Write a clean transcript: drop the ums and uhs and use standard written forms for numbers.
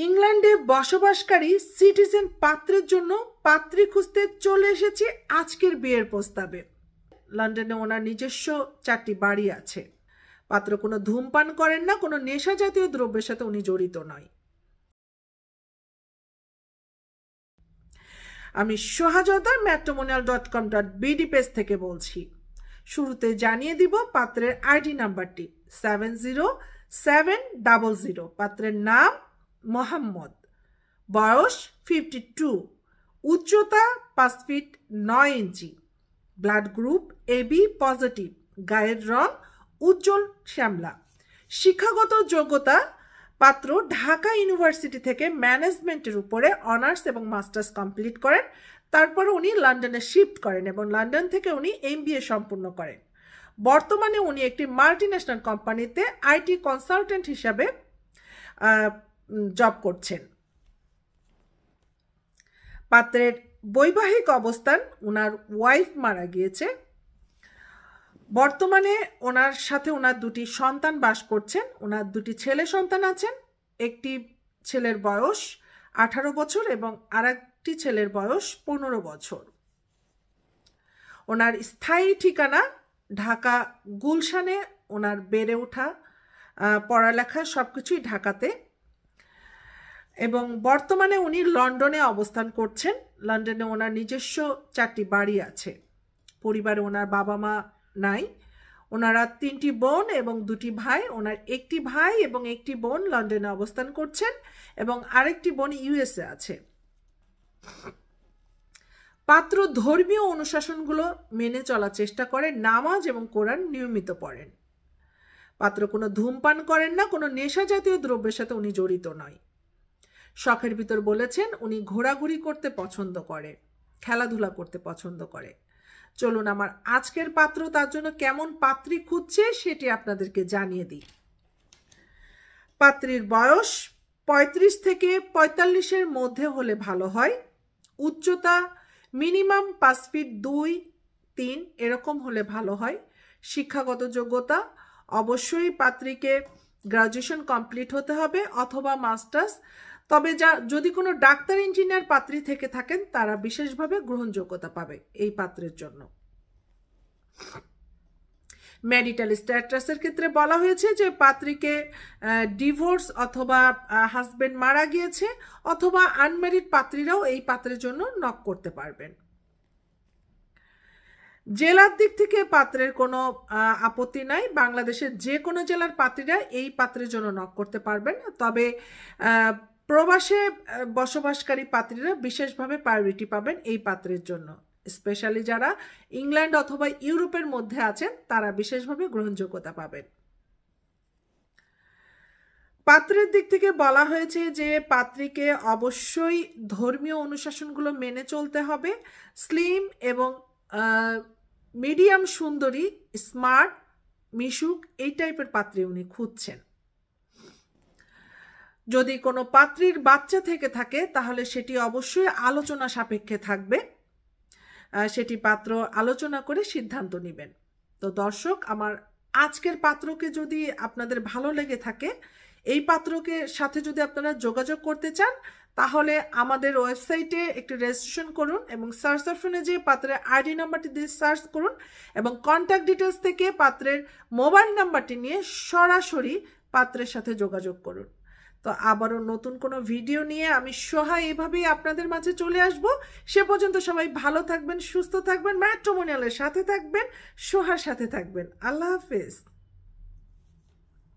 ইংল্যান্ডে বসবাসকারী সিটিজেন পাত্রের জন্য পাত্রী খুঁজতে চলে এসেছে আজকের বিয়ের প্রস্তাবে। লন্ডনে ওনার নিজস্ব 4টি বাড়ি আছে। পাত্র কোনো ধূমপান করেন না, কোনো নেশা জাতীয় দ্রব্যের সাথে উনি জড়িত নয়। আমি সোহাজদা matrimonial.com.bd পেজ থেকে বলছি। শুরুতে জানিয়ে দিব পাত্রের আইডি নাম্বারটি 70700। পাত্রের নাম মোহাম্মদ, বয়স 52, উচ্চতা 5 ফিট 9 ইঞ্চি, ব্লাড গ্রুপ AB পজিটিভ, গায়ের রং উজ্জ্বল শ্যামলা, শিক্ষাগত যোগ্যতা পাত্র ঢাকা ইউনিভার্সিটি থেকে ম্যানেজমেন্টের উপরে অনার্স এবং মাস্টার্স কমপ্লিট করেন। তারপরে উনি লন্ডনে শিফট করেন এবং লন্ডন থেকে উনি MBA সম্পূর্ণ করেন। বর্তমানে উনি একটি মাল্টিন্যাশনাল কোম্পানিতে IT কনসালটেন্ট হিসাবে জব করছেন। পাত্রের বৈবাহিক অবস্থান, ওনার ওয়াইফ মারা গিয়েছে। বর্তমানে ওনার সাথে ওনার 2টি সন্তান বাস করছেন। ওনার 2টি ছেলে সন্তান আছেন। একটি ছেলের বয়স 18 বছর এবং আরেকটি ছেলের বয়স 15 বছর। ওনার স্থায়ী ঠিকানা ঢাকা গুলশানে। ওনার বেড়ে ওঠা, পড়ালেখা সবকিছুই ঢাকাতে এবং বর্তমানে উনি লন্ডনে অবস্থান করছেন। লন্ডনে ওনার নিজস্ব 4টি বাড়ি আছে। পরিবারে ওনার বাবা মা নাই। ওনারা 3টি বোন এবং 2টি ভাই। ওনার একটি ভাই এবং একটি বোন লন্ডনে অবস্থান করছেন এবং আরেকটি বোন USA আছে। পাত্র ধর্মীয় অনুশাসনগুলো মেনে চলার চেষ্টা করে, নামাজ এবং কোরআন নিয়মিত পড়েন। পাত্র কোনো ধূমপান করেন না, কোনো নেশা জাতীয় দ্রব্যের সাথে উনি জড়িত নয়। শখের ভিতর বলেছেন উনি ঘোরাঘুরি করতে পছন্দ করে, খেলাধুলা করতে পছন্দ করে। চলুন আমার আজকের পাত্র তার জন্য কেমন পাত্রী খুঁজছে সেটি আপনাদেরকে জানিয়ে দিই। পাত্রীর বয়স 35 থেকে 45-এর মধ্যে হলে ভালো হয়। উচ্চতা মিনিমাম 5 ফিট 2-3 এরকম হলে ভালো হয়। শিক্ষাগত যোগ্যতা অবশ্যই পাত্রীকে গ্রাজুয়েশন কমপ্লিট হতে হবে অথবা মাস্টার্স। তবে যদি কোনো ডাক্তার ইঞ্জিনিয়ার পাত্রী থেকে থাকেন তারা বিশেষভাবে গ্রহণযোগ্যতা পাবে এই পাত্রের জন্য। ম্যারিটাল স্ট্যাটাসের ক্ষেত্রে বলা হয়েছে যে পাত্রীকে ডিভোর্স অথবা হাজবেন্ড মারা গিয়েছে অথবা আনম্যারিড পাত্রীরাও এই পাত্রের জন্য নক করতে পারবেন। জেলার দিক থেকে পাত্রের কোনো আপত্তি নাই। বাংলাদেশের যে কোনো জেলার পাত্রীরা এই পাত্রের জন্য নক করতে পারবেন। তবে প্রবাসে বসবাসকারী পাত্রীরা বিশেষভাবে প্রায়োরিটি পাবেন এই পাত্রের জন্য। স্পেশালি যারা ইংল্যান্ড অথবা ইউরোপের মধ্যে আছেন তারা বিশেষভাবে গ্রহণযোগ্যতা পাবেন। পাত্রের দিক থেকে বলা হয়েছে যে পাত্রীকে অবশ্যই ধর্মীয় অনুশাসনগুলো মেনে চলতে হবে। স্লিম এবং মিডিয়াম সুন্দরী, স্মার্ট, মিশুক এই টাইপের পাত্রী উনি খুঁজছেন। যদি কোনো পাত্রীর বাচ্চা থেকে থাকে তাহলে সেটি অবশ্যই আলোচনা সাপেক্ষে থাকবে। সেটি পাত্র আলোচনা করে সিদ্ধান্ত নেবেন। তো দর্শক, আমার আজকের পাত্রকে যদি আপনাদের ভালো লেগে থাকে, এই পাত্রকে সাথে যদি আপনারা যোগাযোগ করতে চান তাহলে আমাদের ওয়েবসাইটে একটি রেজিস্ট্রেশন করুন এবং সার্চ অপশনে যে পাত্রের আইডি নাম্বারটি দিয়ে সার্চ করুন এবং কন্ট্যাক্ট ডিটেলস থেকে পাত্রের মোবাইল নাম্বারটি নিয়ে সরাসরি পাত্রের সাথে যোগাযোগ করুন। তো আবারও নতুন কোনো ভিডিও নিয়ে আমি সোহা এভাবেই আপনাদের মাঝে চলে আসব। সে পর্যন্ত সবাই ভালো থাকবেন, সুস্থ থাকবেন, ম্যাট্রিমোনিয়ালের সাথে থাকবেন, সোহার সাথে থাকবেন। আল্লাহ হাফেজ।